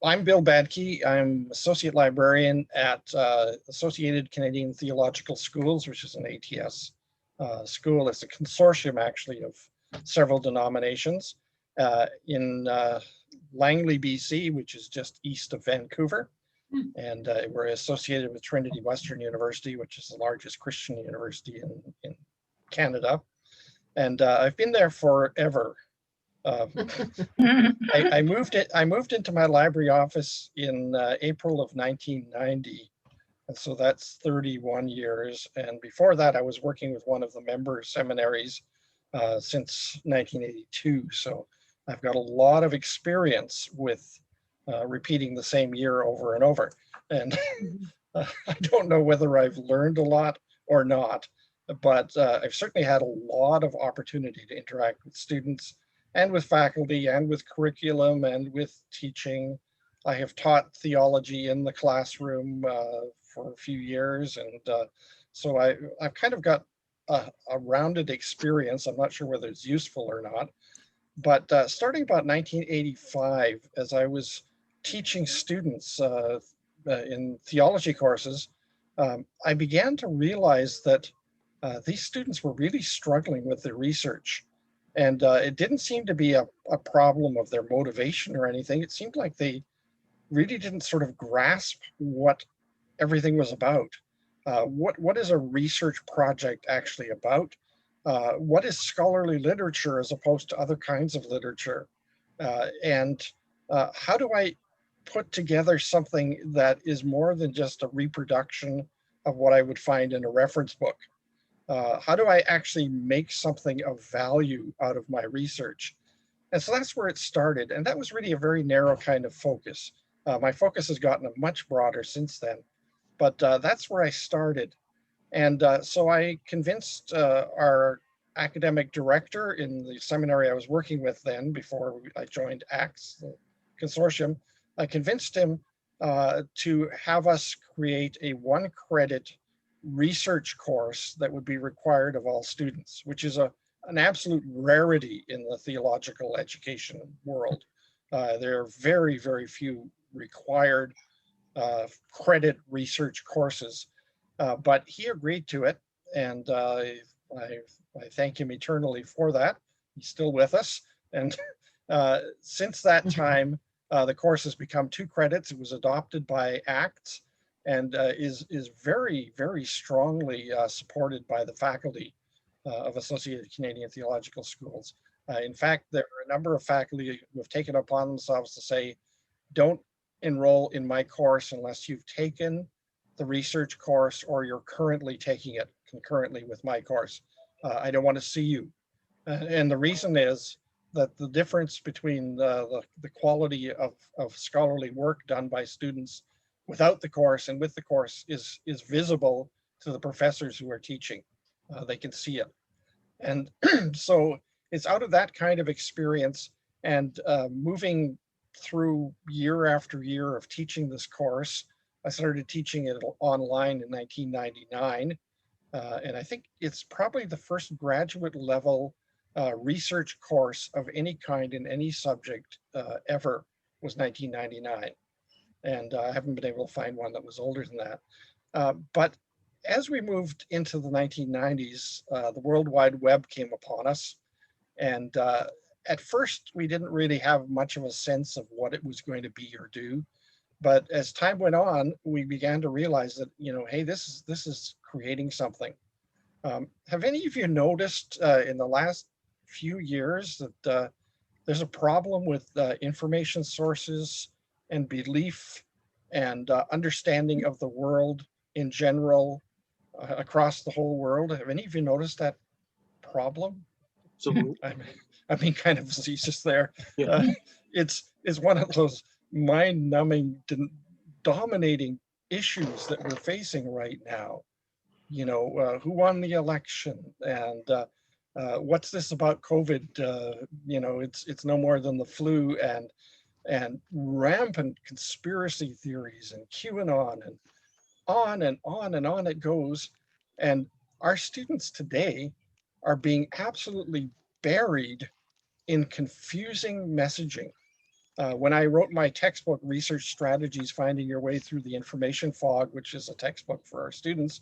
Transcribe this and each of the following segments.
I'm Bill Badke. I'm Associate Librarian at Associated Canadian Theological Schools, which is an ATS school. It's a consortium, actually, of several denominations in Langley, BC, which is just east of Vancouver. And we're associated with Trinity Western University, which is the largest Christian university in Canada. And I've been there forever. I moved into my library office in April of 1990, and so that's 31 years. And before that, I was working with one of the member seminaries since 1982. So I've got a lot of experience with repeating the same year over and over. And I don't know whether I've learned a lot or not, but I've certainly had a lot of opportunity to interact with students and with faculty and with curriculum and with teaching. I have taught theology in the classroom for a few years. And so I've kind of got a rounded experience. I'm not sure whether it's useful or not, but starting about 1985, as I was teaching students in theology courses, I began to realize that these students were really struggling with their research. And it didn't seem to be a problem of their motivation or anything. It seemed like they really didn't sort of grasp what everything was about. What is a research project actually about? What is scholarly literature as opposed to other kinds of literature? And how do I put together something that is more than just a reproduction of what I would find in a reference book? How do I actually make something of value out of my research? And so that's where it started. And that was really a very narrow kind of focus. My focus has gotten much broader since then, but that's where I started. And so I convinced our academic director in the seminary I was working with then, before I joined ACTS, the consortium, I convinced him to have us create a 1-credit research course that would be required of all students, which is an absolute rarity in the theological education world. There are very, very few required credit research courses, but he agreed to it, and I thank him eternally for that. He's still with us, and since that time, the course has become 2 credits. It was adopted by ACTS, and is very, very strongly supported by the faculty of Associated Canadian Theological Schools. In fact, there are a number of faculty who have taken upon themselves to say, don't enroll in my course unless you've taken the research course or you're currently taking it concurrently with my course. I don't want to see you. And the reason is that the difference between the quality of scholarly work done by students without the course and with the course is visible to the professors who are teaching. They can see it. And so it's out of that kind of experience and moving through year after year of teaching this course. I started teaching it online in 1999. And I think it's probably the first graduate level research course of any kind in any subject ever was 1999. And I haven't been able to find one that was older than that. But as we moved into the 1990s, the World Wide Web came upon us. And at first, we didn't really have much of a sense of what it was going to be or do. But as time went on, we began to realize that, hey, this is creating something. Have any of you noticed in the last few years that there's a problem with information sources and belief and understanding of the world in general across the whole world? Have any of you noticed that problem? So I'm being kind of facetious there. yeah. It's one of those mind-numbing, dominating issues that we're facing right now. Who won the election, and what's this about COVID? It's no more than the flu, and rampant conspiracy theories and QAnon, and on and on and on it goes. And our students today are being absolutely buried in confusing messaging. When I wrote my textbook, Research Strategies, Finding Your Way Through the Information Fog, which is a textbook for our students,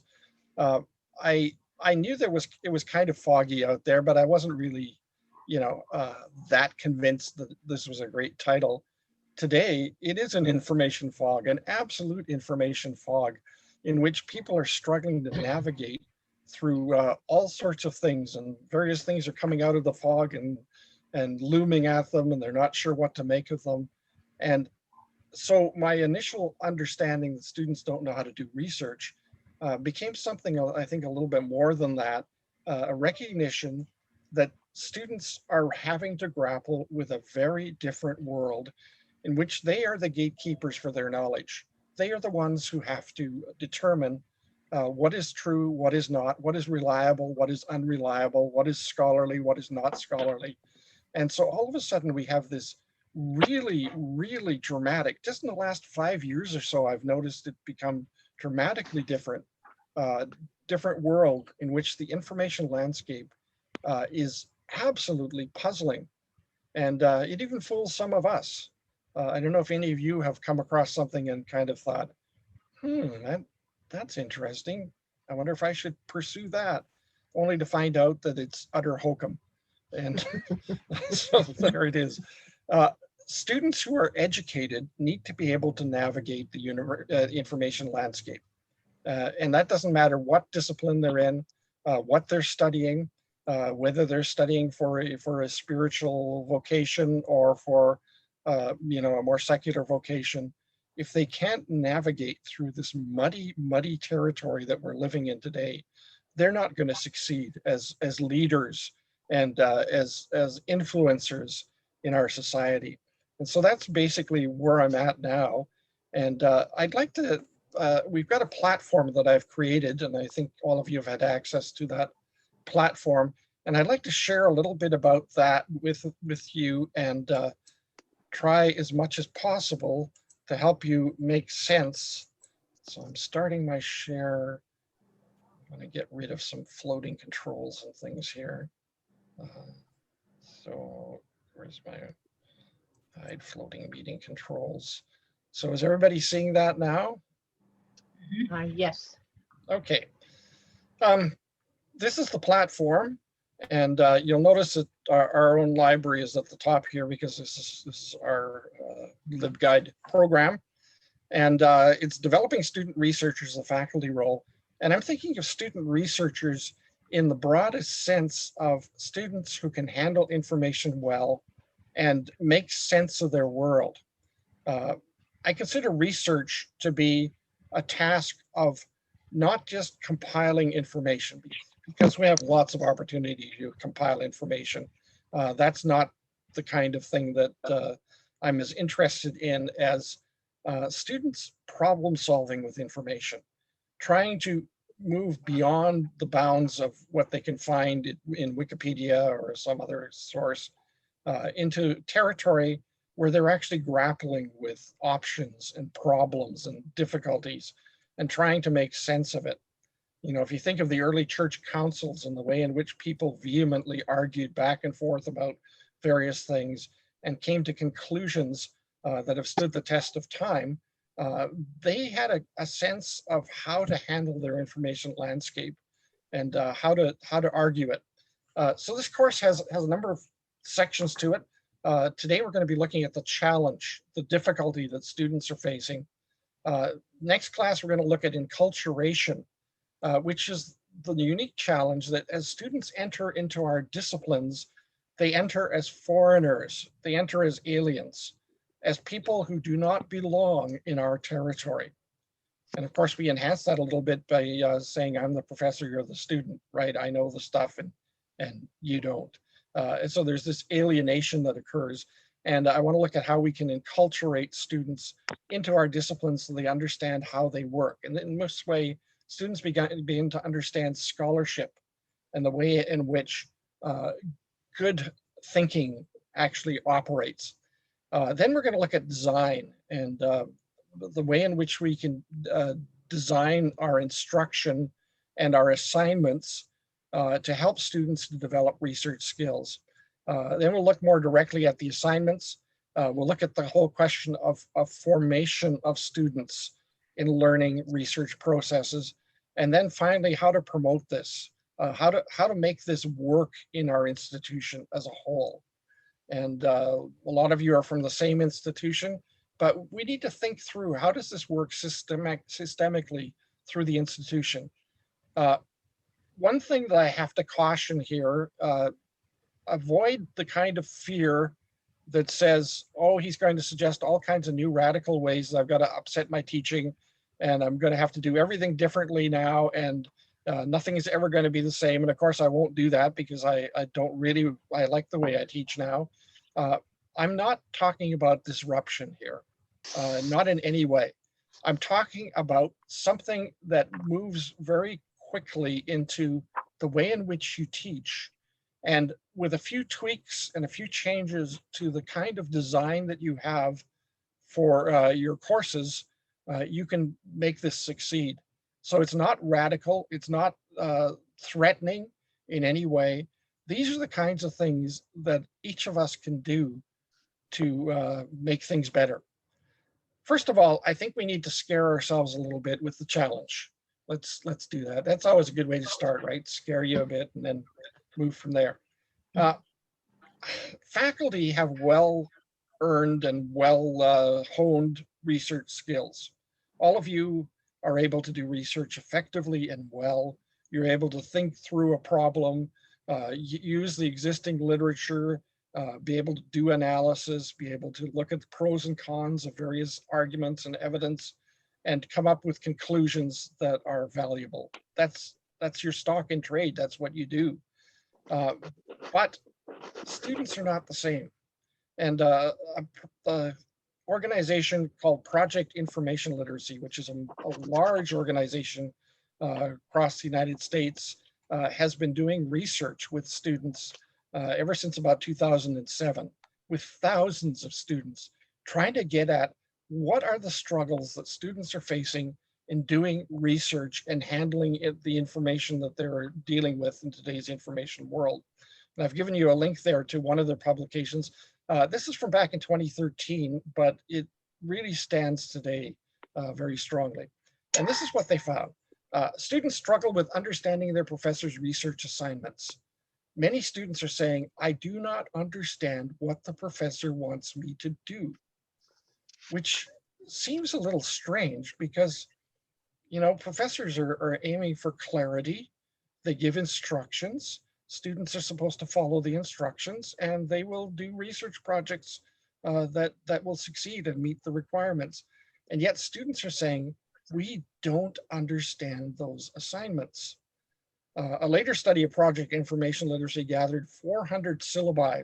uh, I I knew it was kind of foggy out there, but I wasn't really, that convinced that this was a great title. Today, it is an information fog, an absolute information fog, in which people are struggling to navigate through all sorts of things, and various things are coming out of the fog and looming at them, and they're not sure what to make of them. And so my initial understanding that students don't know how to do research became something I think a little bit more than that, a recognition that students are having to grapple with a very different world in which they are the gatekeepers for their knowledge. They are the ones who have to determine what is true, what is not, what is reliable, what is unreliable, what is scholarly, what is not scholarly. And so all of a sudden we have this really, really dramatic, just in the last 5 years or so, I've noticed it become dramatically uh, different world in which the information landscape is absolutely puzzling. And it even fools some of us. I don't know if any of you have come across something and kind of thought, that's interesting. I wonder if I should pursue that, only to find out that it's utter hokum. And so there it is. Uh, Students who are educated need to be able to navigate the information landscape. And that doesn't matter what discipline they're in, what they're studying, whether they're studying for a spiritual vocation or for a more secular vocation. If they can't navigate through this muddy territory that we're living in today, they're not going to succeed as leaders and as influencers in our society. And so that's basically where I'm at now. And I'd like to, we've got a platform that I've created, and I think all of you have had access to that platform. And I'd like to share a little bit about that with you and try as much as possible to help you make sense. So I'm starting my share. I'm going to get rid of some floating controls and things here. So where's my hide floating meeting controls? So is everybody seeing that now? Yes. Okay. This is the platform, and you'll notice that our own library is at the top here because this is our LibGuide program, and it's developing student researchers, the faculty role. And I'm thinking of student researchers in the broadest sense of students who can handle information well and make sense of their world. I consider research to be a task of not just compiling information, because we have lots of opportunity to compile information. That's not the kind of thing that I'm as interested in as students problem solving with information, trying to move beyond the bounds of what they can find in Wikipedia or some other source into territory where they're actually grappling with options and problems and difficulties and trying to make sense of it. If you think of the early church councils and the way in which people vehemently argued back and forth about various things and came to conclusions that have stood the test of time, they had a sense of how to handle their information landscape and how to argue it. So this course has a number of sections to it. Today we're going to be looking at the challenge, the difficulty that students are facing. Next class, we're going to look at enculturation, which is the unique challenge that as students enter into our disciplines, they enter as foreigners, they enter as aliens, as people who do not belong in our territory. And of course, we enhance that a little bit by saying, I'm the professor, you're the student, right? I know the stuff and you don't. And so there's this alienation that occurs. And I want to look at how we can enculturate students into our disciplines so they understand how they work. And in this way, students begin to understand scholarship and the way in which good thinking actually operates. Then we're going to look at design and the way in which we can design our instruction and our assignments to help students to develop research skills. Then we'll look more directly at the assignments We'll look at the whole question of formation of students in learning research processes, and then finally how to promote this, how to make this work in our institution as a whole. And a lot of you are from the same institution, but we need to think through, how does this work systemically through the institution? One thing that I have to caution here, avoid the kind of fear that says, oh, he's going to suggest all kinds of new radical ways that I've got to upset my teaching, and I'm going to have to do everything differently now, and nothing is ever going to be the same. And of course, I won't do that because I like the way I teach now. I'm not talking about disruption here, not in any way. I'm talking about something that moves very quickly into the way in which you teach. And with a few tweaks and a few changes to the kind of design that you have for your courses, you can make this succeed. So it's not radical, it's not threatening in any way. These are the kinds of things that each of us can do to make things better. First of all, I think we need to scare ourselves a little bit with the challenge. Let's do that. That's always a good way to start, right? Scare you a bit and then move from there. Faculty have well-earned and well-honed research skills. All of you are able to do research effectively and well. You're able to think through a problem, use the existing literature, be able to do analysis, be able to look at the pros and cons of various arguments and evidence, and come up with conclusions that are valuable. That's your stock in trade. That's what you do. But students are not the same. And an organization called Project Information Literacy, which is a large organization across the United States, has been doing research with students ever since about 2007, with thousands of students, trying to get at what are the struggles that students are facing in doing research and handling the information that they're dealing with in today's information world. And I've given you a link there to one of their publications. This is from back in 2013, but it really stands today very strongly. And this is what they found. Students struggle with understanding their professor's research assignments. Many students are saying, I do not understand what the professor wants me to do, which seems a little strange because, you know, professors are aiming for clarity. They give instructions. Students are supposed to follow the instructions, and they will do research projects that will succeed and meet the requirements. And yet students are saying, we don't understand those assignments. A later study of Project Information Literacy gathered 400 syllabi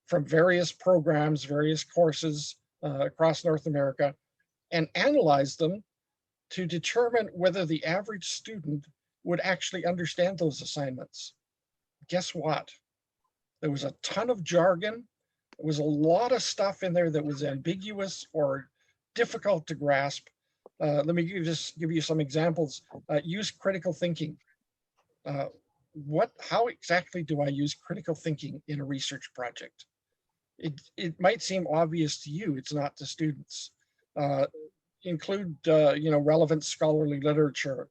from various programs, various courses across North America, and analyzed them to determine whether the average student would actually understand those assignments. Guess what? There was a ton of jargon. There was a lot of stuff in there that was ambiguous or difficult to grasp. Let me just give you some examples. Use critical thinking. How exactly do I use critical thinking in a research project? It might seem obvious to you, it's not to students. Include relevant scholarly literature.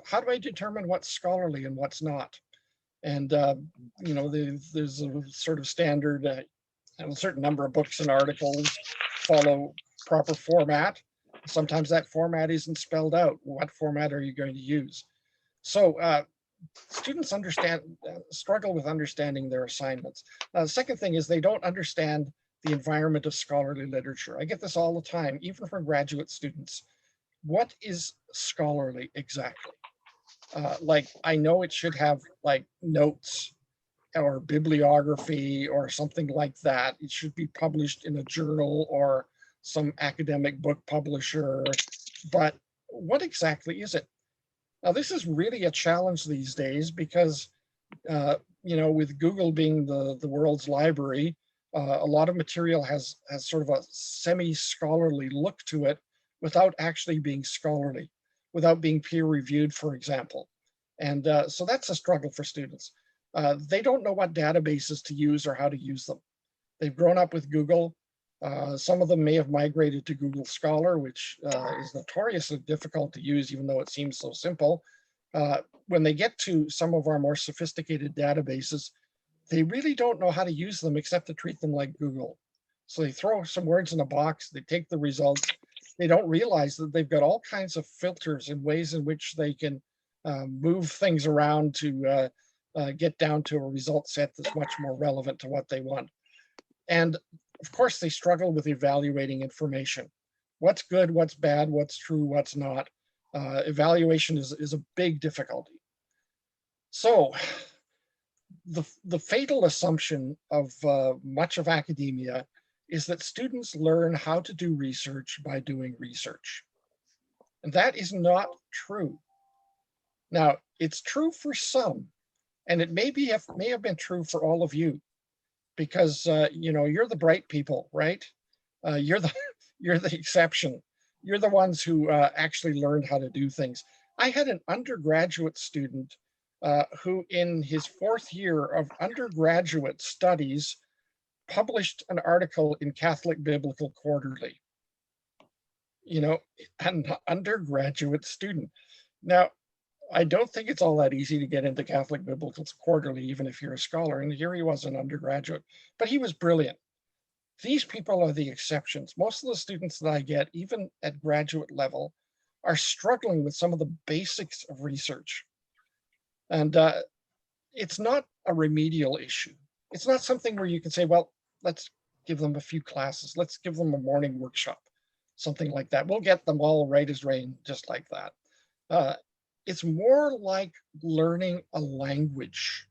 How do I determine what's scholarly and what's not? And there's a sort of standard, a certain number of books and articles follow proper format. Sometimes that format isn't spelled out. What format are you going to use? So students struggle with understanding their assignments. The second thing is they don't understand the environment of scholarly literature. I get this all the time, even from graduate students. What is scholarly exactly? Like, I know it should have like notes or bibliography or something like that. It should be published in a journal or some academic book publisher, but what exactly is it? Now, this is really a challenge these days because, with Google being the world's library, a lot of material has sort of a semi-scholarly look to it without actually being scholarly, without being peer-reviewed, for example. And so that's a struggle for students. They don't know what databases to use or how to use them. They've grown up with Google. Some of them may have migrated to Google Scholar, which is notoriously difficult to use, even though it seems so simple. When they get to some of our more sophisticated databases, they really don't know how to use them except to treat them like Google. So they throw some words in a box, they take the results, they don't realize that they've got all kinds of filters and ways in which they can move things around to get down to a result set that's much more relevant to what they want. And of course, they struggle with evaluating information. What's good, what's bad, what's true, what's not. Evaluation is a big difficulty. So the fatal assumption of much of academia is that students learn how to do research by doing research. And that is not true. Now, it's true for some, and it may have been true for all of you, because you're the bright people, right? You're the exception. You're the ones who actually learned how to do things. I had an undergraduate student who, in his 4th year of undergraduate studies, published an article in Catholic Biblical Quarterly. An undergraduate student. Now, I don't think it's all that easy to get into Catholic Biblical Quarterly, even if you're a scholar. And here he was, an undergraduate, but he was brilliant. These people are the exceptions. Most of the students that I get, even at graduate level, are struggling with some of the basics of research. And it's not a remedial issue. It's not something where you can say, well, let's give them a few classes. Let's give them a morning workshop, something like that. We'll get them all right as rain, just like that. It's more like learning a language.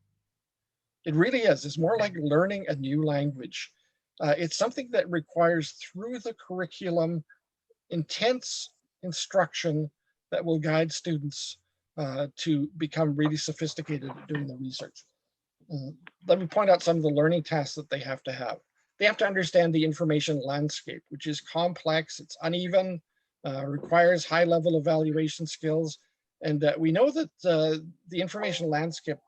It really is. It's more like learning a new language. It's something that requires, through the curriculum, intense instruction that will guide students to become really sophisticated at doing the research. Let me point out some of the learning tasks that they have to have. They have to understand the information landscape, which is complex, it's uneven, requires high-level evaluation skills. And we know that the information landscape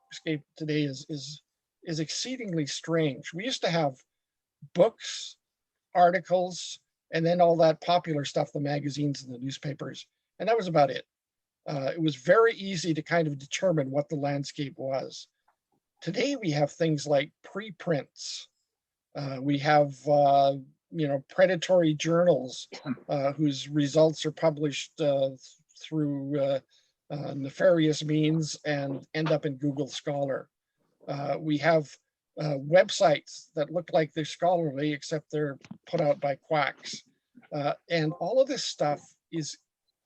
today is exceedingly strange. We used to have books, articles, and then all that popular stuff, the magazines and the newspapers, and that was about it. It was very easy to kind of determine what the landscape was. Today we have things like preprints. We have predatory journals whose results are published through nefarious means and end up in Google Scholar. We have websites that look like they're scholarly, except they're put out by quacks. And all of this stuff is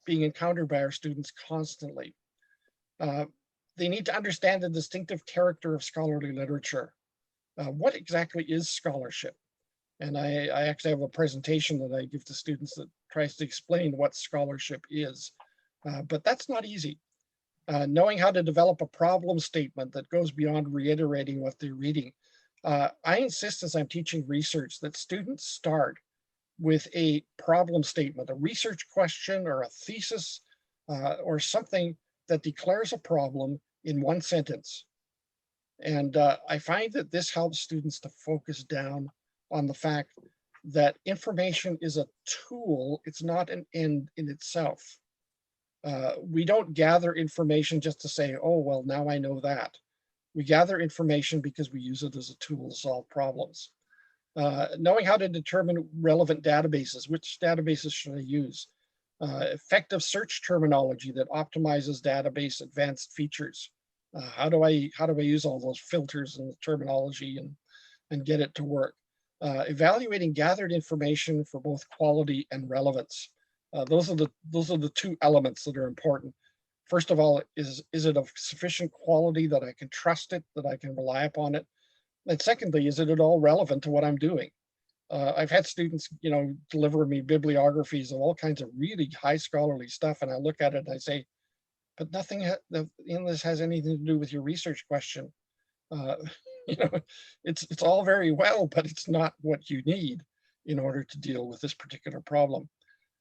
being encountered by our students constantly. They need to understand the distinctive character of scholarly literature. What exactly is scholarship? And I actually have a presentation that I give to students that tries to explain what scholarship is. But that's not easy. Knowing how to develop a problem statement that goes beyond reiterating what they're reading. I insist, as I'm teaching research, that students start with a problem statement, a research question or a thesis or something that declares a problem in one sentence. And I find that this helps students to focus down on the fact that information is a tool, it's not an end in itself. We don't gather information just to say, oh, well, now I know that. We gather information because we use it as a tool to solve problems. Knowing how to determine relevant databases, which databases should I use? Effective search terminology that optimizes database advanced features. How do I use all those filters and the terminology and get it to work? Evaluating gathered information for both quality and relevance. Those are the two elements that are important. First of all, is it of sufficient quality that I can trust it, that I can rely upon it? And secondly, is it at all relevant to what I'm doing? I've had students, deliver me bibliographies of all kinds of really high scholarly stuff, and I look at it and I say, but nothing in this has anything to do with your research question. It's all very well, but it's not what you need in order to deal with this particular problem.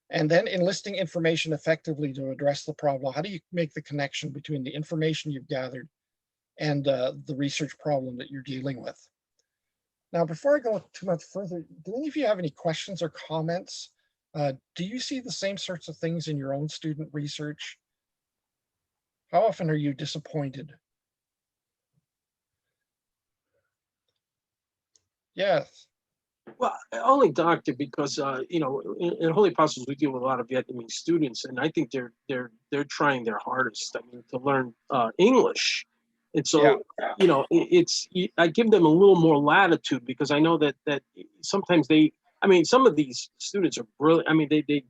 And then enlisting information effectively to address the problem. How do you make the connection between the information you've gathered and the research problem that you're dealing with? Now, before I go too much further, do any of you have any questions or comments? Do you see the same sorts of things in your own student research? How often are you disappointed? Yes. Well, only doctor because in Holy Apostles we deal with a lot of Vietnamese students, and I think they're trying their hardest. I mean, to learn English, and Yeah. so I give them a little more latitude because I know that sometimes some of these students are brilliant. I mean, they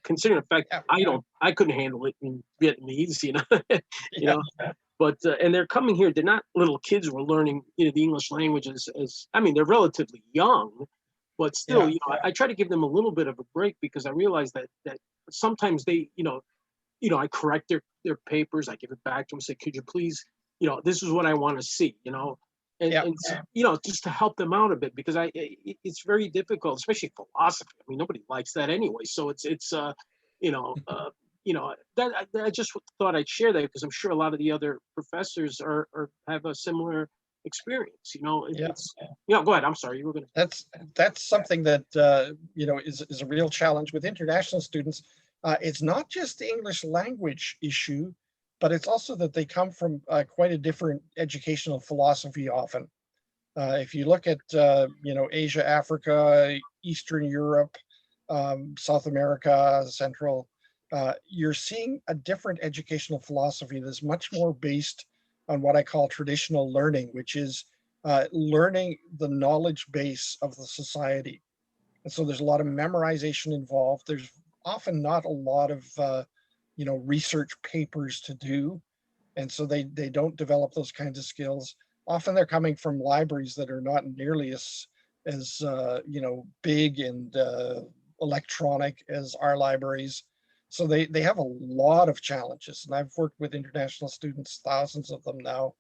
considering the fact Yeah. I couldn't handle it in Vietnamese, you Yeah. know, but and they're coming here. They're not little kids who are learning, the English language as I mean, they're relatively young, but still, Yeah. I try to give them a little bit of a break because I realize that sometimes they, I correct their papers. I give it back to them, say, could you please, this is what I want to see, Yeah. and just to help them out a bit because it's very difficult, especially philosophy. I mean, nobody likes that anyway. So you know, uh, that I just thought I'd share that because I'm sure a lot of the other professors are have a similar experience. Yeah. Go ahead. I'm sorry, you were going to. That's something that is a real challenge with international students. It's not just the English language issue, but it's also that they come from quite a different educational philosophy often. If you look at Asia, Africa, Eastern Europe, South America, Central, you're seeing a different educational philosophy that's much more based on what I call traditional learning, which is learning the knowledge base of the society. And so there's a lot of memorization involved. There's often not a lot of research papers to do, and so they don't develop those kinds of skills. Often they're coming from libraries that are not nearly as big and electronic as our libraries. So they have a lot of challenges, and I've worked with international students, thousands of them now,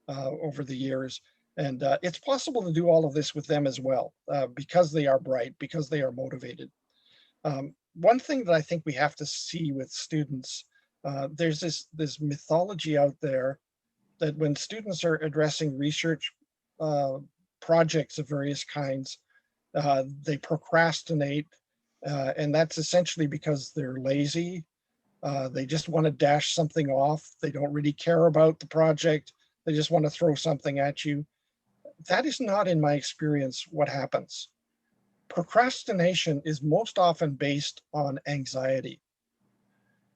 over the years. And it's possible to do all of this with them as well, because they are bright, because they are motivated. One thing that I think we have to see with students, there's this mythology out there that when students are addressing research uh, projects of various kinds, they procrastinate, and that's essentially because they're lazy. They just want to dash something off. They don't really care about the project. They just want to throw something at you. That is not, in my experience, what happens. Procrastination is most often based on anxiety.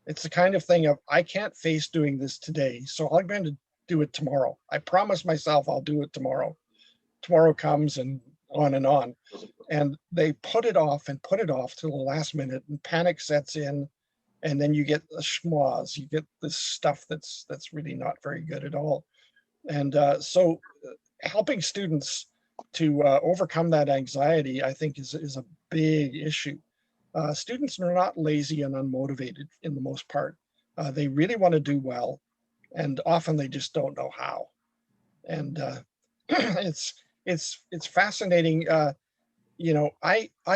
It's the kind of thing of, I can't face doing this today, so I'm going to do it tomorrow. I promise myself I'll do it tomorrow. Tomorrow comes and on and on. And they put it off and put it off till the last minute, and panic sets in. And then you get the schmoz, you get this stuff that's really not very good at all. And so helping students to overcome that anxiety, I think, is a big issue. Students are not lazy and unmotivated in the most part. They really want to do well, and often they just don't know how. And it's fascinating. I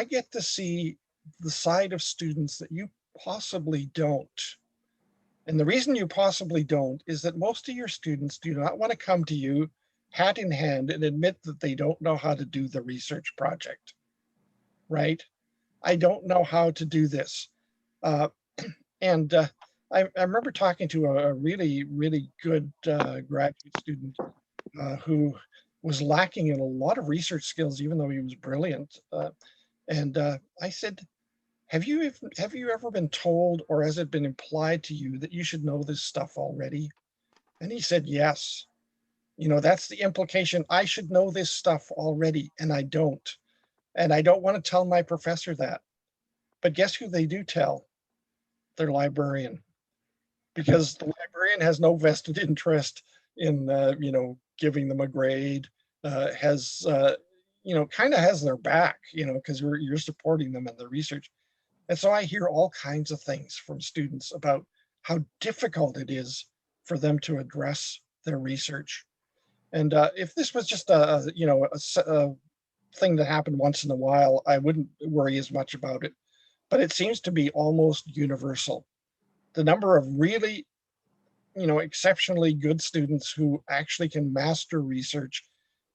get to see the side of students that you possibly don't. And the reason you possibly don't is that most of your students do not want to come to you hat in hand and admit that they don't know how to do the research project, right? I don't know how to do this. Uh, and I remember talking to a really, really good graduate student who was lacking in a lot of research skills, even though he was brilliant. And I said, have you ever been told, or has it been implied to you, that you should know this stuff already? And he said, yes. That's the implication. I should know this stuff already, and I don't. And I don't want to tell my professor that. But guess who they do tell? Their librarian, because the librarian has no vested interest in, giving them a grade, has, kind of has their back, because you're supporting them in their research. And so I hear all kinds of things from students about how difficult it is for them to address their research. And if this was just a thing that happened once in a while, I wouldn't worry as much about it. But it seems to be almost universal. The number of really, exceptionally good students who actually can master research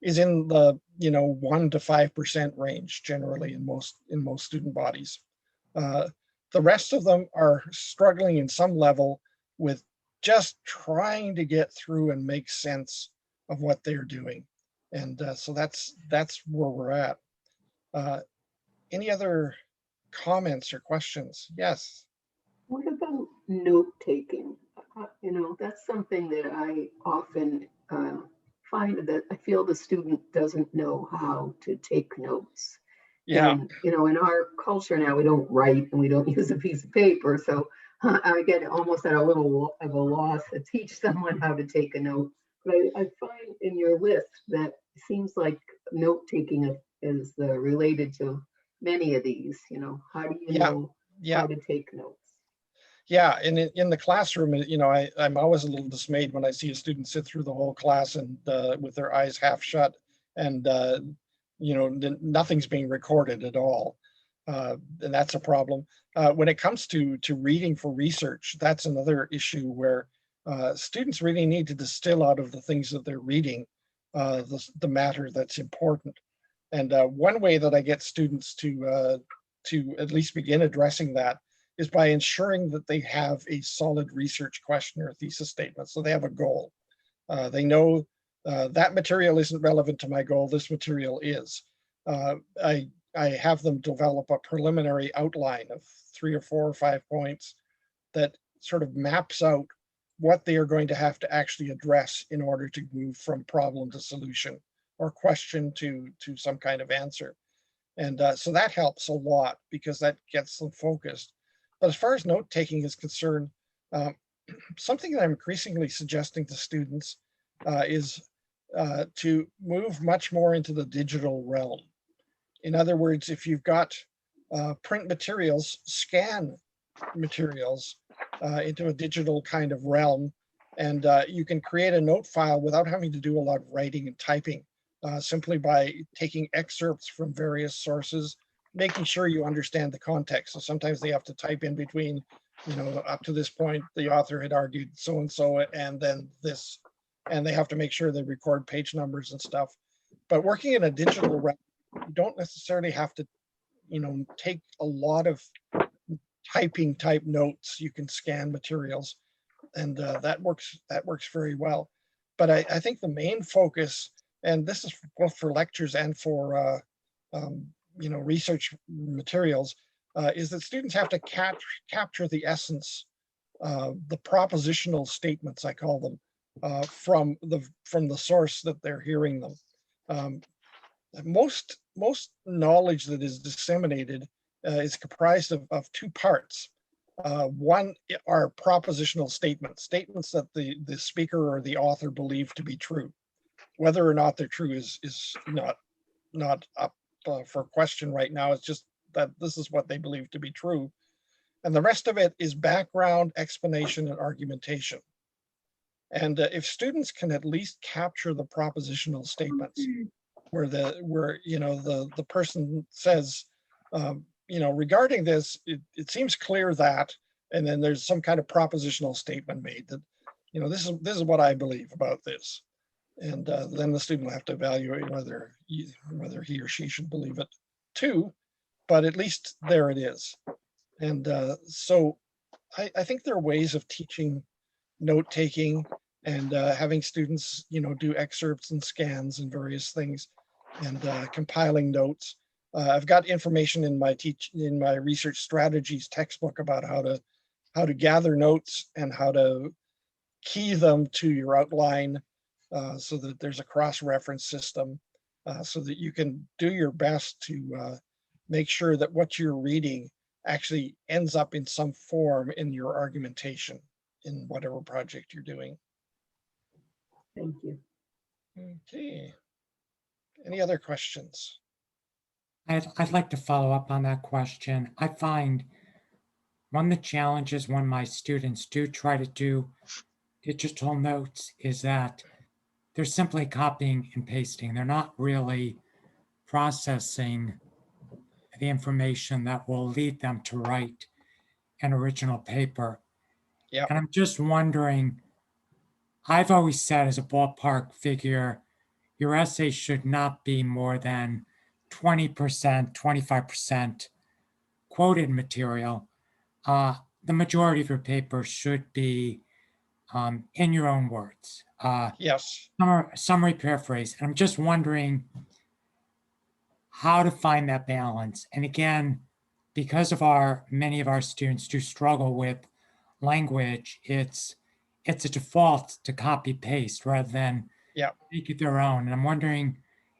is in the 1 to 5% range generally in most student bodies. The rest of them are struggling in some level with just trying to get through and make sense of what they're doing. And so that's where we're at. Any other comments or questions? Yes. What about note taking? That's something that I often find that I feel the student doesn't know how to take notes. Yeah. And, in our culture now, we don't write and we don't use a piece of paper. So I get almost at a little of a loss to teach someone how to take a note. But I find in your list that it seems like note taking is related to many of these. How do you know Yeah. how to take notes? Yeah, and in the classroom, I'm always a little dismayed when I see a student sit through the whole class and with their eyes half shut, and nothing's being recorded at all, and that's a problem. When it comes to reading for research, that's another issue where students really need to distill out of the things that they're reading the matter that's important. And one way that I get students to at least begin addressing that is by ensuring that they have a solid research question or thesis statement. So they have a goal. They know that material isn't relevant to my goal, this material is. I have them develop a preliminary outline of 3 or 4 or 5 points that sort of maps out what they are going to have to actually address in order to move from problem to solution or question to some kind of answer. And so that helps a lot because that gets them focused. But as far as note taking is concerned, something that I'm increasingly suggesting to students is to move much more into the digital realm. In other words, if you've got print materials, scan materials into a digital kind of realm, and you can create a note file without having to do a lot of writing and typing, simply by taking excerpts from various sources, making sure you understand the context. So sometimes they have to type in between, up to this point, the author had argued so-and-so, and then this, and they have to make sure they record page numbers and stuff. But working in a digital realm, you don't necessarily have to, take a lot of typing type notes. You can scan materials, and that works very well. But I think the main focus, and this is both for lectures and for research materials, is that students have to capture the essence, the propositional statements, I call them, from the source that they're hearing them. Most knowledge that is disseminated is comprised of 2 parts. One are propositional statements that the speaker or the author believe to be true. Whether or not they're true is not up for question right now. It's just that this is what they believe to be true. And the rest of it is background, explanation, and argumentation. And if students can at least capture the propositional statements, where the person says, regarding this, it seems clear that, and then there's some kind of propositional statement made that, this is what I believe about this. And then the student will have to evaluate whether he or she should believe it too, but at least there it is. And so I think there are ways of teaching note taking and having students, do excerpts and scans and various things, and compiling notes. I've got information in my research strategies textbook about how to gather notes and how to key them to your outline, so that there's a cross-reference system, so that you can do your best to make sure that what you're reading actually ends up in some form in your argumentation in whatever project you're doing. Thank you. Okay. Any other questions? I'd like to follow up on that question. I find one of the challenges when my students do try to do digital notes is that they're simply copying and pasting. They're not really processing the information that will lead them to write an original paper. Yeah. And I'm just wondering, I've always said as a ballpark figure, your essay should not be more than 20%, 25% quoted material. The majority of your paper should be in your own words. Yes. Summary paraphrase. And I'm just wondering how to find that balance. And again, because of many of our students do struggle with language, it's a default to copy paste rather than Yeah. make it their own. And I'm wondering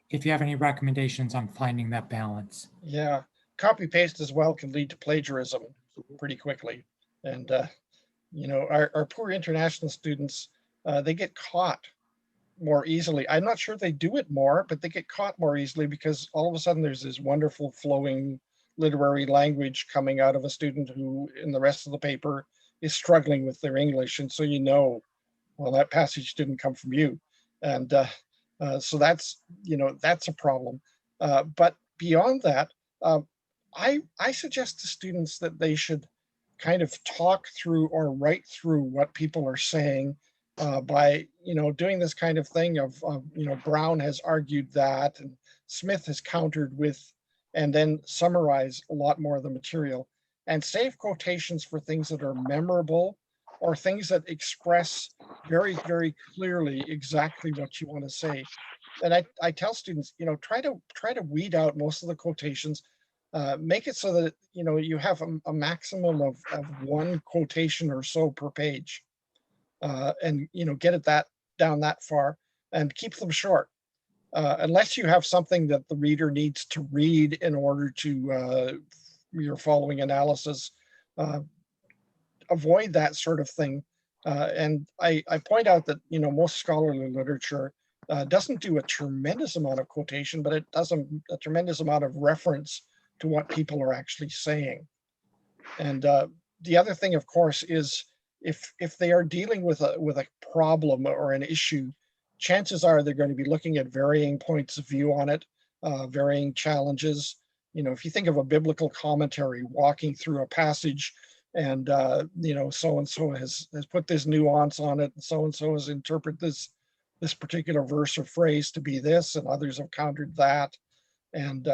if you have any recommendations on finding that balance. Yeah. Copy paste as well can lead to plagiarism pretty quickly. And, our poor international students, they get caught more easily. I'm not sure they do it more, but they get caught more easily because all of a sudden there's this wonderful flowing literary language coming out of a student who in the rest of the paper is struggling with their English. And so, well, that passage didn't come from you. And so that's a problem. But beyond that, I suggest to students that they should kind of talk through or write through what people are saying by doing this kind of thing of Brown has argued that and Smith has countered with, and then summarize a lot more of the material and save quotations for things that are memorable or things that express very, very clearly exactly what you want to say. And I tell students, try to weed out most of the quotations, make it so that you have a maximum of one quotation or so per page, and get it down that far, and keep them short, unless you have something that the reader needs to read in order to your following analysis. Avoid that sort of thing. And I point out that most scholarly literature doesn't do a tremendous amount of quotation, but it does a tremendous amount of reference to what people are actually saying. And the other thing, of course, is if they are dealing with a problem or an issue, chances are they're going to be looking at varying points of view on it, varying challenges. If you think of a biblical commentary walking through a passage, and so and so has put this nuance on it, and so has interpreted this particular verse or phrase to be this, and others have countered that, and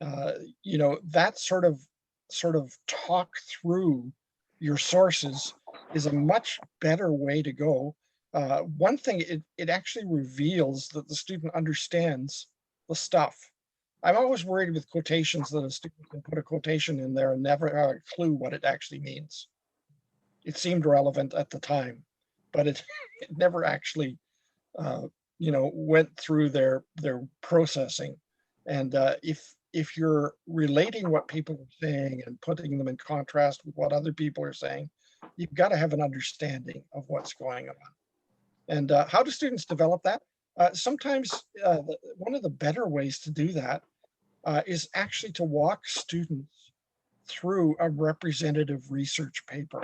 that sort of talk through your sources is a much better way to go. One thing, it actually reveals that the student understands the stuff. I'm always worried with quotations that a student can put a quotation in there and never have a clue what it actually means. It seemed relevant at the time, but it never actually, went through their processing. And if you're relating what people are saying and putting them in contrast with what other people are saying, you've got to have an understanding of what's going on. And how do students develop that? Sometimes one of the better ways to do that is actually to walk students through a representative research paper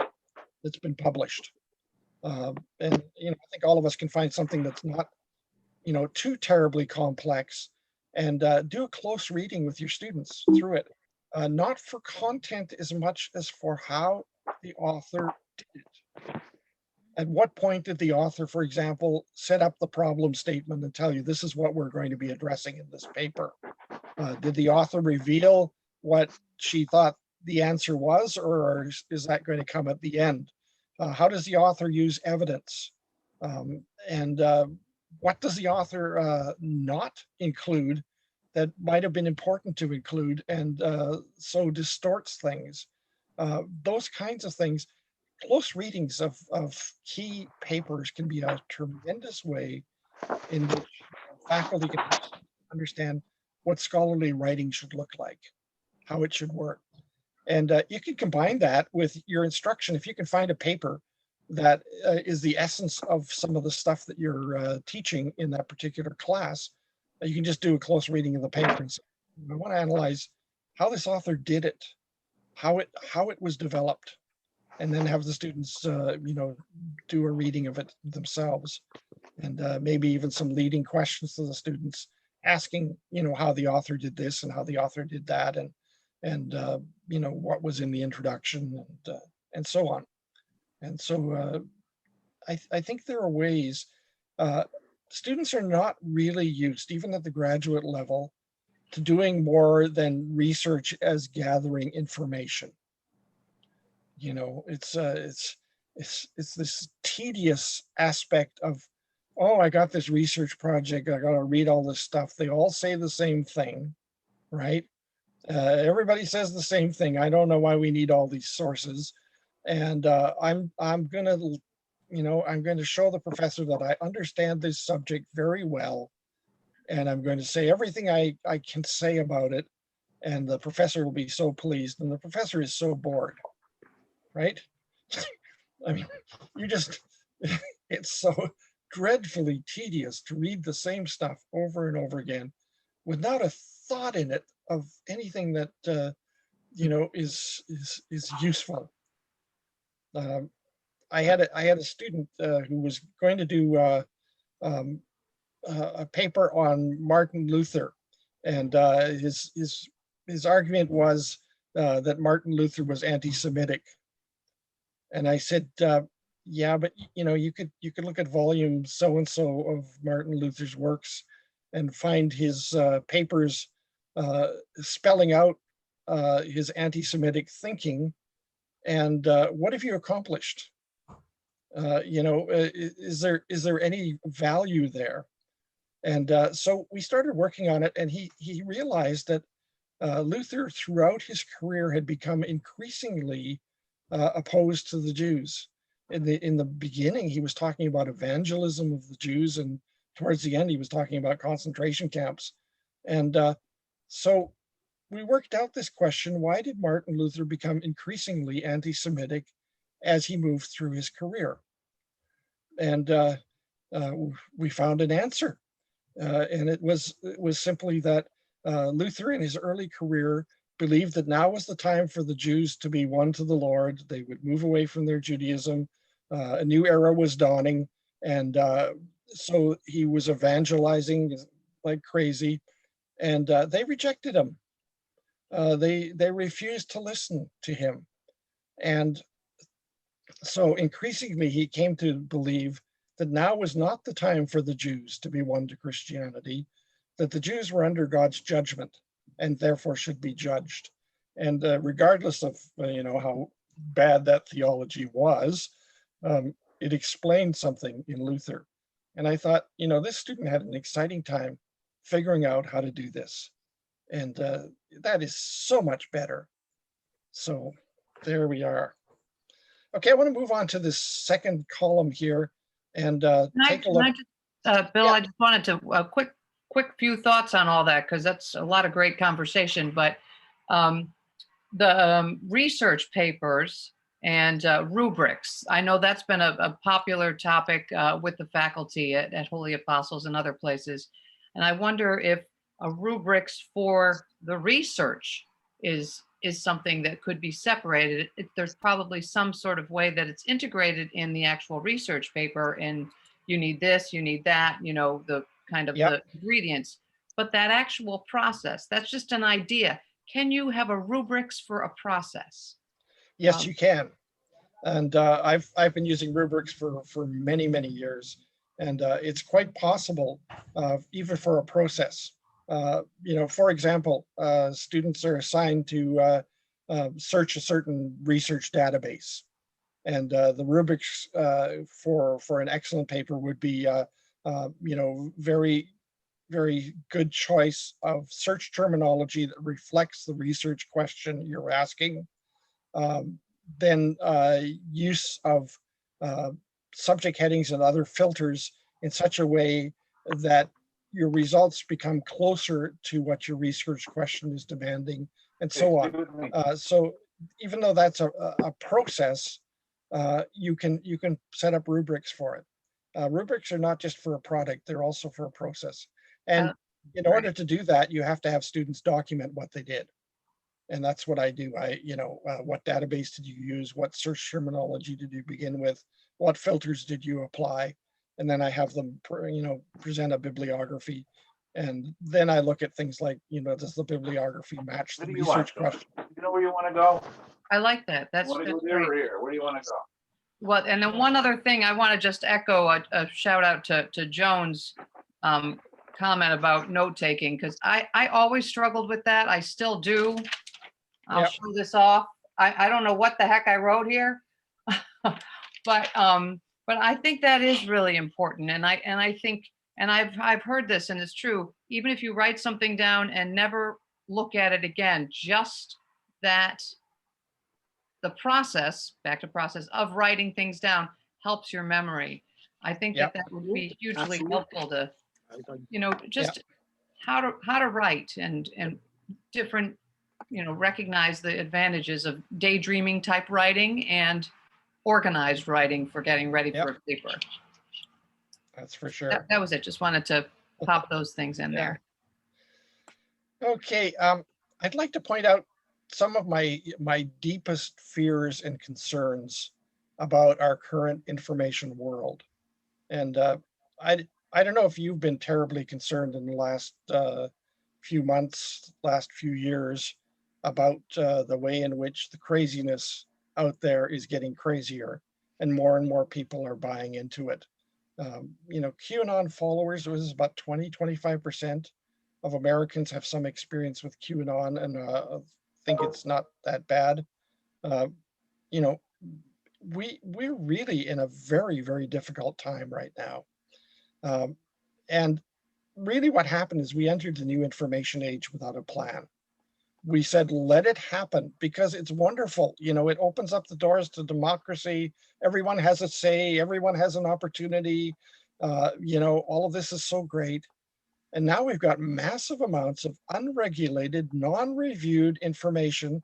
that's been published. And I think all of us can find something that's not too terribly complex, and do a close reading with your students through it, not for content as much as for how the author did it. At what point did the author, for example, set up the problem statement and tell you this is what we're going to be addressing in this paper? Did the author reveal what she thought the answer was, or is that going to come at the end? How does the author use evidence? And what does the author not include that might have been important to include, and so distorts things? Those kinds of things. Close readings of key papers can be a tremendous way in which faculty can understand what scholarly writing should look like, how it should work. And you can combine that with your instruction. If you can find a paper that is the essence of some of the stuff that you're teaching in that particular class, you can just do a close reading of the paper and say, I want to analyze how this author did it, how it was developed, and then have the students do a reading of it themselves, and maybe even some leading questions to the students, asking how the author did this and how the author did that, and what was in the introduction, and so on. And so I think there are ways. students are not really used, even at the graduate level, to doing more than research as gathering information. You know, it's this tedious aspect of, oh, I got this research project, I got to read all this stuff. They all say the same thing, right? Everybody says the same thing. I don't know why we need all these sources. And I'm gonna, you know, I'm going to show the professor that I understand this subject very well, and I'm going to say everything I can say about it, and the professor will be so pleased. And the professor is so bored, right? I mean, you just, it's so dreadfully tedious to read the same stuff over and over again with not a thought in it of anything that, you know, is useful. I had a student who was going to do a paper on Martin Luther, and his argument was that Martin Luther was anti-Semitic. And I said, yeah, but you know, you could look at volume so and so of Martin Luther's works and find his papers spelling out his anti-Semitic thinking. And what have you accomplished? You know, is there any value there? And so we started working on it, and he realized that Luther throughout his career had become increasingly opposed to the Jews. In the beginning, he was talking about evangelism of the Jews, and towards the end, he was talking about concentration camps. And so we worked out this question: why did Martin Luther become increasingly anti-Semitic as he moved through his career? And we found an answer, and it was simply that Luther, in his early career, believed that now was the time for the Jews to be won to the Lord. They would move away from their Judaism. A new era was dawning, and so he was evangelizing like crazy, and they rejected him. They refused to listen to him, and so increasingly he came to believe that now was not the time for the Jews to be won to Christianity, that the Jews were under God's judgment and therefore should be judged. And regardless of you know, how bad that theology was, it explained something in Luther. And I thought, you know, this student had an exciting time figuring out how to do this. And that is so much better. So there we are. Okay, I want to move on to this second column here and take a look. Bill, Yeah. I just wanted to quick few thoughts on all that, because that's a lot of great conversation. But the research papers and rubrics, I know that's been a popular topic with the faculty at Holy Apostles and other places. And I wonder if a rubrics for the research is something that could be separated. There's probably some sort of way that it's integrated in the actual research paper, and you need this, you need that, you know, the kind of Yep. the ingredients. But that actual process, that's just an idea. Can you have a rubrics for a process? Yes, you can. And I've been using rubrics for many years, and it's quite possible, even for a process. You know, for example, students are assigned to search a certain research database, and the rubrics for an excellent paper would be, you know, very good choice of search terminology that reflects the research question you're asking. Then use of subject headings and other filters in such a way that your results become closer to what your research question is demanding, and so on. So even though that's a process, you can set up rubrics for it. Rubrics are not just for a product, they're also for a process. And in order to do that, you have to have students document what they did. And that's what I do. You know, what database did you use? What search terminology did you begin with? What filters did you apply? And then I have them, you know, present a bibliography. And then I look at things like, you know, does the bibliography match the research question? You know where you want to go? I like that. You want to go there or here? Where do you want to go? Well, and then one other thing, I want to just echo a shout out to Joan's comment about note taking, because I always struggled with that. I still do. I'll Yep. show this off. I don't know what the heck I wrote here. But I think that is really important. And I think, and I've heard this, and it's true, even if you write something down and never look at it again, just that the process, back to process of writing things down helps your memory. I think Yep. that would be hugely Absolutely. helpful to, I- just how to write and different, recognize the advantages of daydreaming type writing and organized writing for getting ready Yep. for a paper. That's for sure. That was it. Just wanted to pop those things in Yeah. there. Okay, I'd like to point out some of my deepest fears and concerns about our current information world. And I don't know if you've been terribly concerned in the last few months, last few years about the way in which the craziness out there is getting crazier and more people are buying into it. QAnon followers was about 25% of Americans have some experience with QAnon, and think it's not that bad. Uh, you know, we're really in a very difficult time right now, and really what happened is we entered the new information age without a plan. We said let it happen because it's wonderful. It opens up the doors to democracy. Everyone has a say. Everyone has an opportunity. All of this is so great. And now we've got massive amounts of unregulated, non-reviewed information,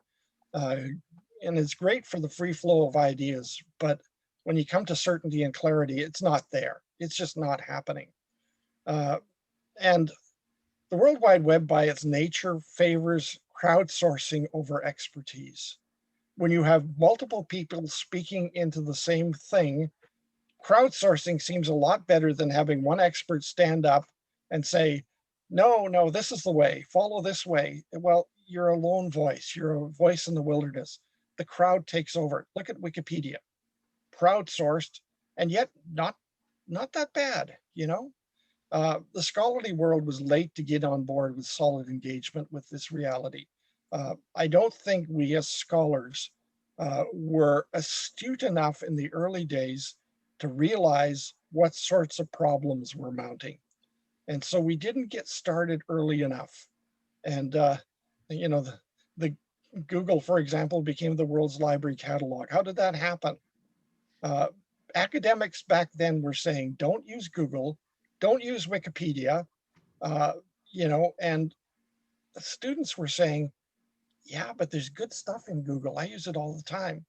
and it's great for the free flow of ideas. But when you come to certainty and clarity, it's not there. It's just not happening. And the World Wide Web, by its nature, favors crowdsourcing over expertise. When you have multiple people speaking into the same thing, crowdsourcing seems a lot better than having one expert stand up and say, no, this is the way, follow this way. Well, you're a lone voice. You're a voice in the wilderness. The crowd takes over. Look at Wikipedia, crowdsourced, and yet not that bad, The scholarly world was late to get on board with solid engagement with this reality. I don't think we as scholars were astute enough in the early days to realize what sorts of problems were mounting. And so we didn't get started early enough. And, the Google, for example, became the world's library catalog. How did that happen? Academics back then were saying, don't use Google, don't use Wikipedia, and students were saying, yeah, but there's good stuff in Google. I use it all the time.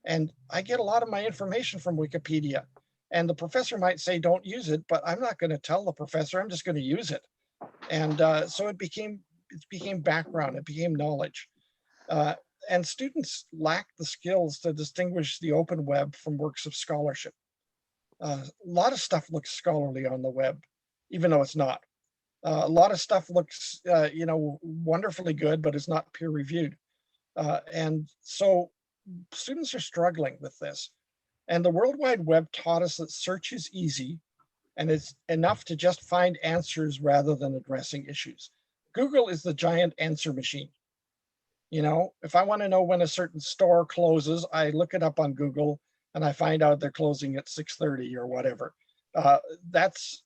And I get a lot of my information from Wikipedia. And the professor might say, don't use it, but I'm not going to tell the professor, I'm just going to use it. And so it became background, it became knowledge. And students lack the skills to distinguish the open web from works of scholarship. A lot of stuff looks scholarly on the web, even though it's not. A lot of stuff looks, wonderfully good, but it's not peer reviewed. And so students are struggling with this. And the World Wide Web taught us that search is easy and it's enough to just find answers rather than addressing issues. Google is the giant answer machine. If I want to know when a certain store closes, I look it up on Google and I find out they're closing at 6:30 or whatever. That's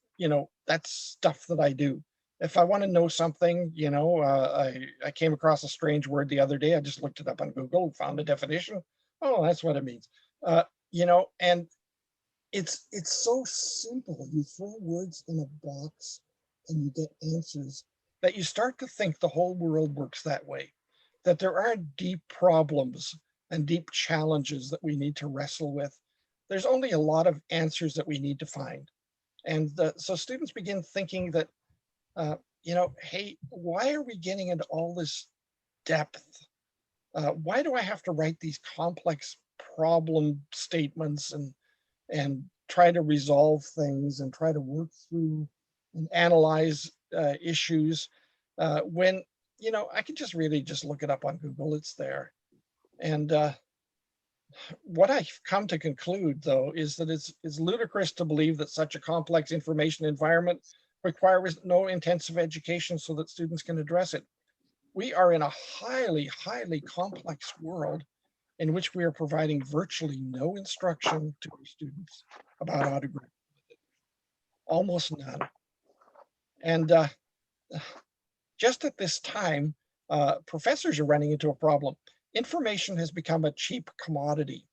stuff that I do. If I want to know something, I came across a strange word the other day. I just looked it up on Google, found a definition. Oh, that's what it means. And it's so simple. You throw words in a box and you get answers that you start to think the whole world works that way, that there aren't deep problems and deep challenges that we need to wrestle with. There's only a lot of answers that we need to find. And so students begin thinking that, hey, why are we getting into all this depth? Why do I have to write these complex problem statements and try to resolve things and try to work through and analyze issues when I can just really just look it up on Google. It's there. And what I've come to conclude, though, is that it's ludicrous to believe that such a complex information environment requires no intensive education so that students can address it. We are in a highly, highly complex world in which we are providing virtually no instruction to our students about how to grapple with it. Almost none. And just at this time, professors are running into a problem. Information has become a cheap commodity.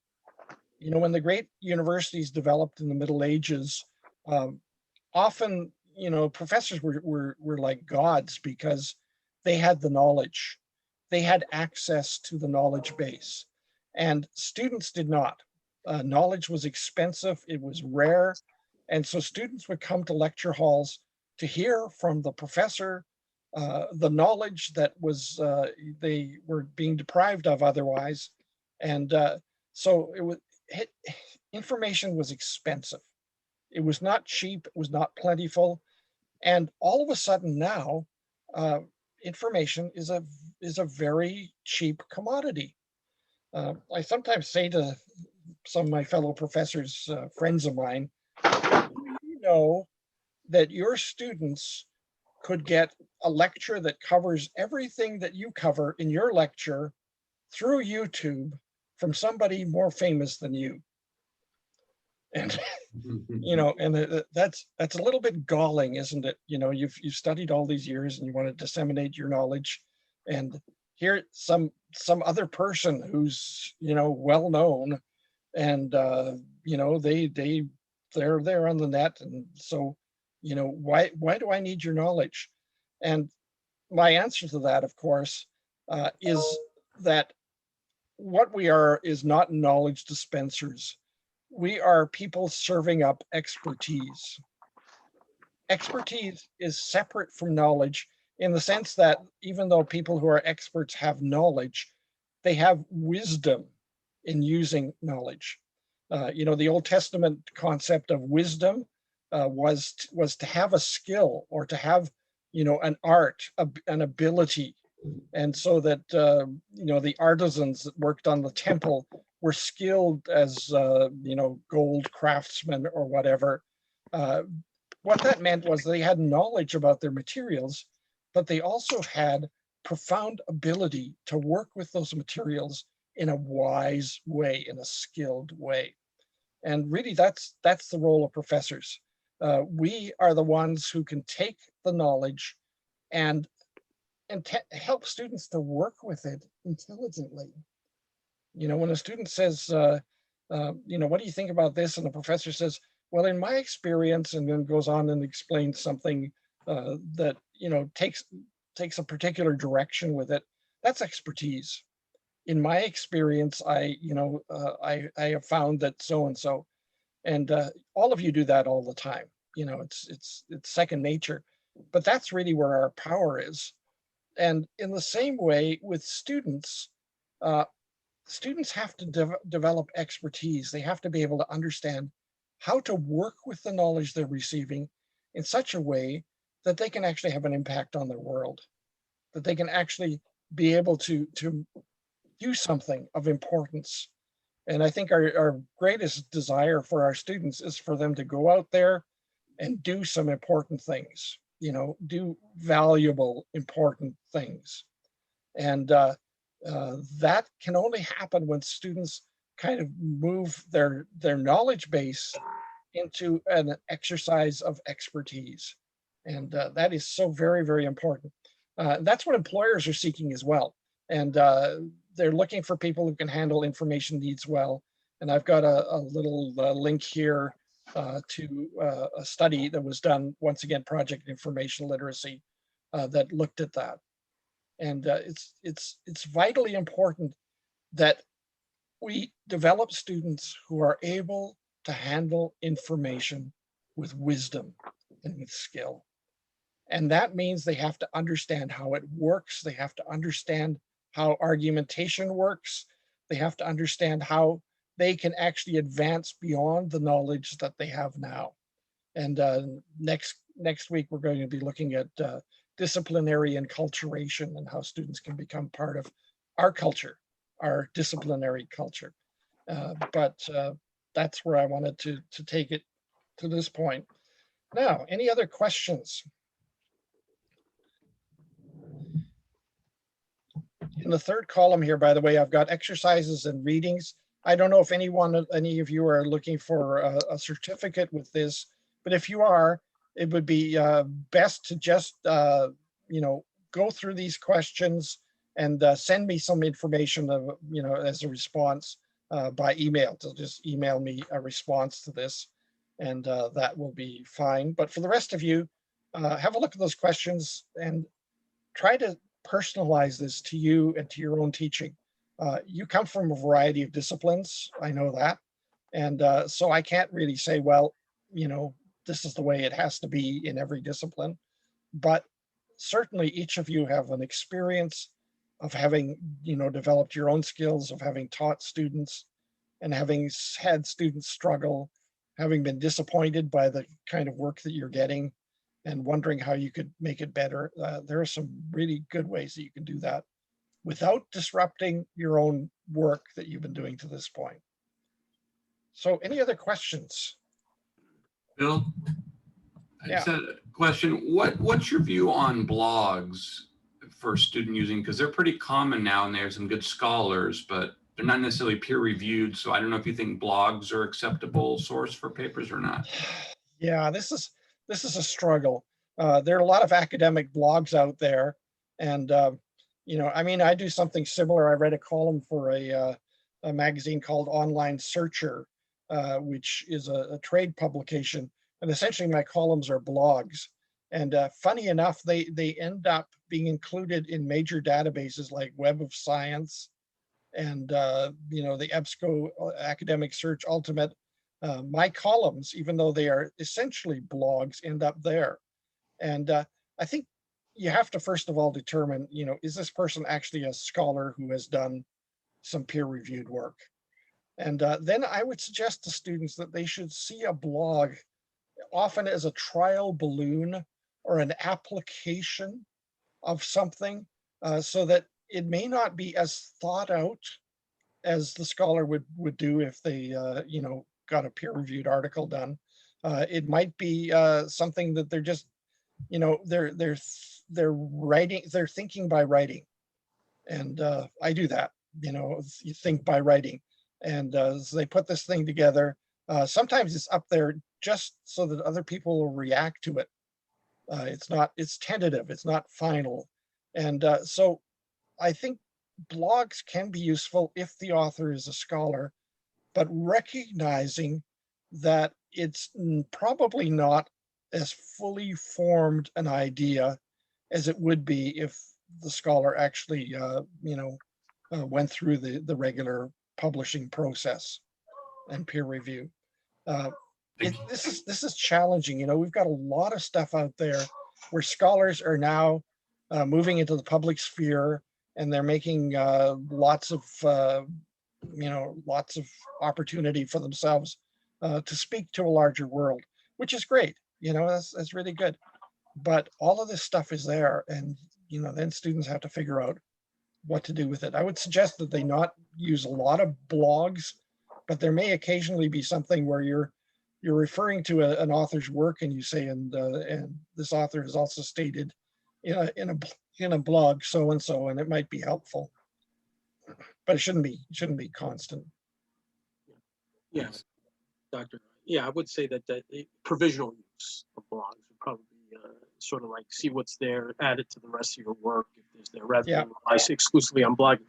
You know, when the great universities developed in the Middle Ages, often, you know, professors were like gods because they had the knowledge. They had access to the knowledge base, and students did not. Knowledge was expensive, it was rare, and so students would come to lecture halls to hear from the professor the knowledge that was they were being deprived of otherwise, and so it was information was expensive. It was not cheap. It was not plentiful, and all of a sudden now, information is a very cheap commodity. I sometimes say to some of my fellow professors, friends of mine, you know that your students could get a lecture that covers everything that you cover in your lecture through YouTube from somebody more famous than you. And you know, and that's a little bit galling, isn't it? You know, you've studied all these years and you want to disseminate your knowledge, and here some other person who's, you know, well known, and you know, they're there on the net, and so, you know, why do I need your knowledge? And my answer to that, of course, is that what we are is not knowledge dispensers. We are people serving up expertise. Expertise is separate from knowledge in the sense that even though people who are experts have knowledge, they have wisdom in using knowledge. You know, the Old Testament concept of wisdom was to have a skill or to have, you know, an art, an ability. And so that, you know, the artisans that worked on the temple were skilled as, you know, gold craftsmen or whatever. What that meant was they had knowledge about their materials, but they also had profound ability to work with those materials in a wise way, in a skilled way. And really, that's the role of professors. We are the ones who can take the knowledge and help students to work with it intelligently. You know, when a student says, you know, what do you think about this? And the professor says, well, in my experience, and then goes on and explains something that, you know, takes a particular direction with it. That's expertise. In my experience, you know, I have found that so and so, and all of you do that all the time. You know, it's second nature, but that's really where our power is. And in the same way with students, uh, students have to develop expertise. They have to be able to understand how to work with the knowledge they're receiving in such a way that they can actually have an impact on their world, that they can actually be able to do something of importance. And I think our greatest desire for our students is for them to go out there and do some important things, you know, do valuable, important things. And that can only happen when students kind of move their knowledge base into an exercise of expertise. And that is so very, very important. That's what employers are seeking as well. And they're looking for people who can handle information needs well. And I've got a little link here to a study that was done, once again, Project Information Literacy, that looked at that. And it's vitally important that we develop students who are able to handle information with wisdom and with skill. And that means they have to understand how it works. They have to understand how argumentation works. They have to understand how they can actually advance beyond the knowledge that they have now. And next week, we're going to be looking at disciplinary enculturation and how students can become part of our culture, our disciplinary culture. But that's where I wanted to take it to this point. Now, any other questions? In the third column here, by the way, I've got exercises and readings. I don't know if any of you are looking for a certificate with this, but if you are, it would be best to just, go through these questions and send me some information, as a response by email. So just email me a response to this, and that will be fine. But for the rest of you, have a look at those questions and try to personalize this to you and to your own teaching. You come from a variety of disciplines, I know that. And so I can't really say, well, this is the way it has to be in every discipline. But certainly each of you have an experience of having, developed your own skills, of having taught students and having had students struggle, having been disappointed by the kind of work that you're getting and wondering how you could make it better. There are some really good ways that you can do that without disrupting your own work that you've been doing to this point. So any other questions? Bill, I just had a question. What's your view on blogs for student using? Because they're pretty common now and they have some good scholars, but they're not necessarily peer reviewed. So I don't know if you think blogs are acceptable source for papers or not. Yeah, this is a struggle. There are a lot of academic blogs out there, and I do something similar. I read a column for a magazine called Online Searcher, which is a trade publication, and essentially my columns are blogs. And funny enough, they end up being included in major databases like Web of Science and the EBSCO Academic Search Ultimate. My columns, even though they are essentially blogs, end up there. And I think you have to first of all determine, is this person actually a scholar who has done some peer-reviewed work? And then I would suggest to students that they should see a blog often as a trial balloon or an application of something, so that it may not be as thought out as the scholar would do if they got a peer-reviewed article done. It might be something that they're just, they're writing, they're thinking by writing. And I do that, you think by writing. And so they put this thing together. Sometimes it's up there just so that other people will react to it. It's tentative, it's not final. And so I think blogs can be useful if the author is a scholar, but recognizing that it's probably not as fully formed an idea as it would be if the scholar actually, went through the regular publishing process and peer review. This is challenging. We've got a lot of stuff out there where scholars are now moving into the public sphere, and they're making lots of opportunity for themselves to speak to a larger world, which is great. That's really good. But all of this stuff is there, and then students have to figure out what to do with it. I would suggest that they not use a lot of blogs, but there may occasionally be something where you're referring to an author's work and you say, and this author has also stated in a blog so and so, and it might be helpful, but it shouldn't be constant. Yes, Doctor. Yeah, I would say that provisional use of blogs would probably be sort of like see what's there, add it to the rest of your work if there's there, rather than rely exclusively on blogging.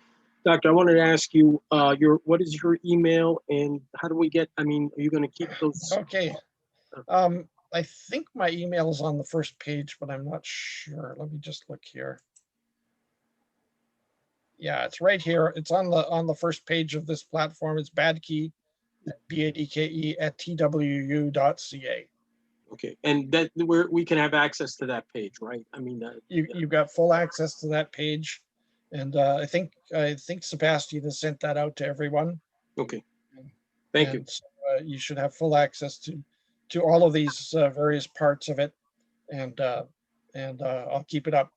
Doctor, I wanted to ask you, what is your email and how do we get? Are you going to keep those? Okay. I think my email is on the first page, but I'm not sure. Let me just look here. Yeah, it's right here. It's on the first page of this platform. It's Badke, BADKE @twu.ca. Okay, and that we can have access to that page, right? You've got full access to that page, and I think Sebastian has sent that out to everyone. Okay, thank you. So, you should have full access to all of these various parts of it, and I'll keep it up,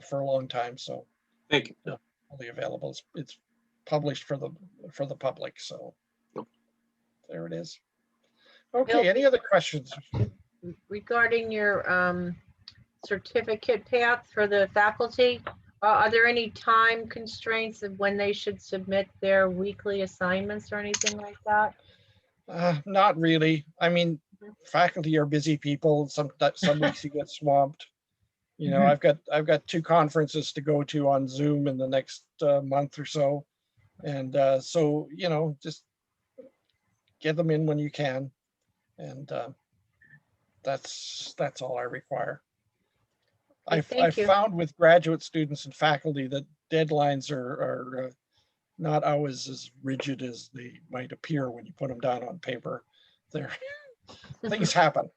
for a long time. So thank you. fully available. It's published for the public. So Yep. there it is. Okay, any other questions? Regarding your certificate path for the faculty, are there any time constraints of when they should submit their weekly assignments or anything like that? Not really. I mean, faculty are busy people. Some weeks you get swamped. You know, I've got 2 conferences to go to on Zoom in the next month or so, and so you know, just get them in when you can, and that's all I require. Okay, I've thank you. found with graduate students and faculty that deadlines are not always as rigid as they might appear when you put them down on paper. There, things happen.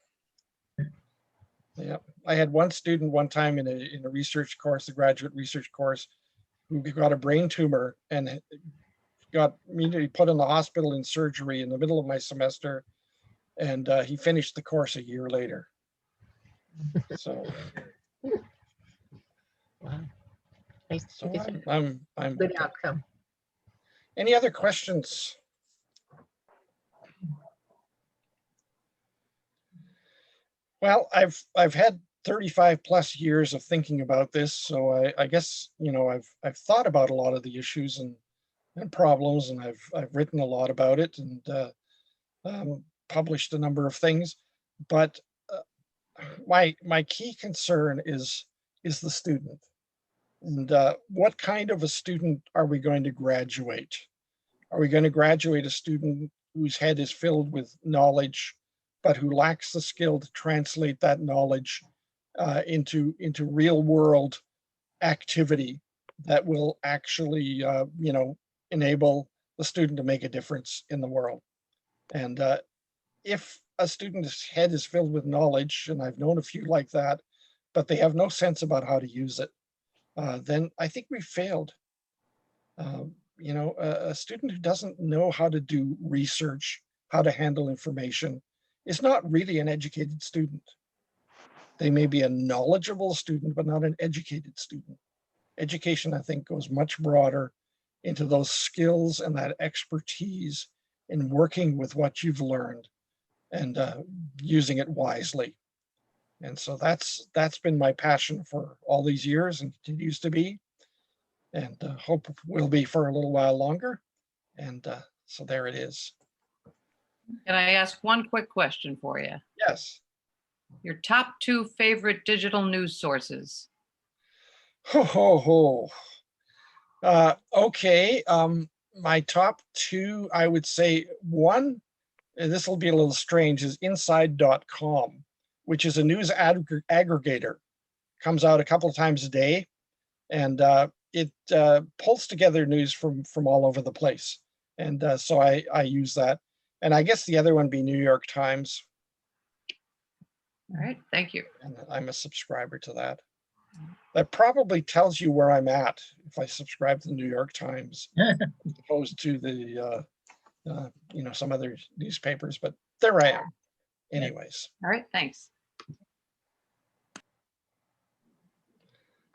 Yeah, I had one student one time in a research course, a graduate research course, who got a brain tumor and got immediately put in the hospital in surgery in the middle of my semester, and he finished the course a year later. So, Wow. Nice. so It's a I'm good okay. outcome. Any other questions? Well, I've had 35 plus years of thinking about this, so I guess, you know, I've thought about a lot of the issues and problems, and I've written a lot about it, and published a number of things. But my key concern is the student, and what kind of a student are we going to graduate? Are we going to graduate a student whose head is filled with knowledge, but who lacks the skill to translate that knowledge into real world activity that will actually, you know, enable the student to make a difference in the world? And if a student's head is filled with knowledge, and I've known a few like that, but they have no sense about how to use it, then I think we failed. You know, a student who doesn't know how to do research, how to handle information, is not really an educated student. They may be a knowledgeable student, but not an educated student. Education, I think, goes much broader into those skills and that expertise in working with what you've learned and using it wisely. And so that's been my passion for all these years and continues to be, and hope will be for a little while longer. And so there it is. Can I ask one quick question for you? Yes. Your top 2 favorite digital news sources? Ho, ho, ho. Okay. My top 2, I would say, one, and this will be a little strange, is inside.com, which is a news aggregator. Comes out a couple of times a day, and it pulls together news from all over the place. And so I use that. And I guess the other one be New York Times. All right, thank you. And I'm a subscriber to that. That probably tells you where I'm at if I subscribe to the New York Times, as opposed to the you know, some other newspapers. But there I am. Anyways. All right, thanks.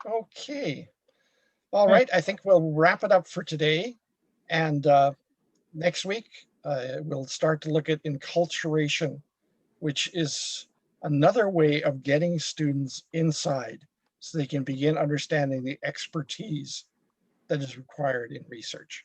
Okay. All right. I think we'll wrap it up for today. And next week, we'll start to look at enculturation, which is another way of getting students inside so they can begin understanding the expertise that is required in research.